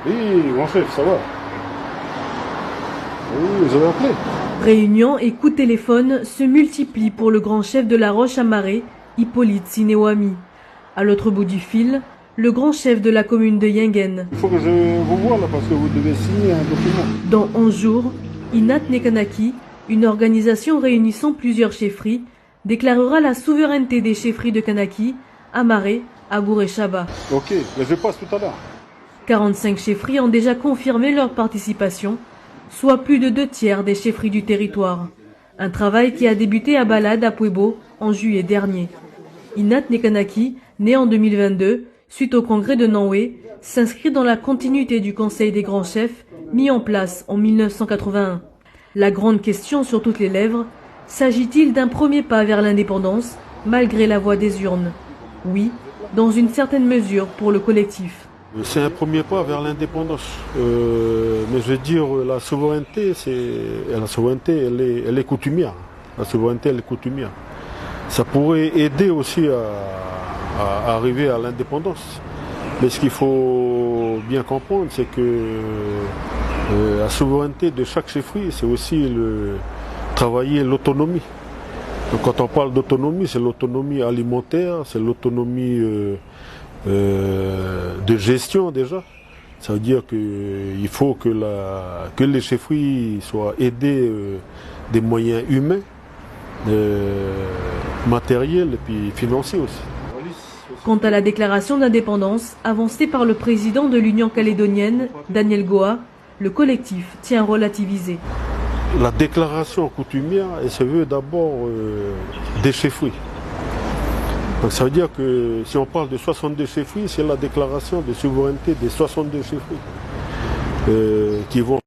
Oui, mon chef, ça va. Oui, vous avez appelé. Réunions et coups de téléphone se multiplient pour le grand chef de la Roche à Marée, Hippolyte Sinewami. À l'autre bout du fil, le grand chef de la commune de Yingen. Il faut que je vous voie là parce que vous devez signer un document. Dans 11 jours, Inat Nekanaki, une organisation réunissant plusieurs chefferies, déclarera la souveraineté des chefferies de Kanaki, Amaré, Agour et Chaba. Ok, mais je passe tout à l'heure. 45 chefferies ont déjà confirmé leur participation, soit plus de 2/3 des chefferies du territoire. Un travail qui a débuté à Balade à Puebo en juillet dernier. Inat Nekanaki, né en 2022, suite au congrès de Nanway, s'inscrit dans la continuité du Conseil des grands chefs mis en place en 1981. La grande question sur toutes les lèvres, s'agit-il d'un premier pas vers l'indépendance, malgré la voix des urnes? Oui, dans une certaine mesure pour le collectif. C'est un premier pas vers l'indépendance. Mais je veux dire, la souveraineté, elle est coutumière. La souveraineté, elle est coutumière. Ça pourrait aider aussi à arriver à l'indépendance. Mais ce qu'il faut bien comprendre, c'est que la souveraineté de chaque chefferie, c'est aussi travailler l'autonomie. Donc quand on parle d'autonomie, c'est l'autonomie alimentaire, c'est l'autonomie de gestion déjà. Ça veut dire qu'il faut que les chefferies soient aidées des moyens humains, matériels et puis financiers aussi. Quant à la déclaration d'indépendance avancée par le président de l'Union calédonienne, Daniel Goa, le collectif tient à relativiser. La déclaration coutumière, elle se veut d'abord des chefferies. Donc ça veut dire que si on parle de 62 chefferies, c'est la déclaration de souveraineté des 62 chefferies qui vont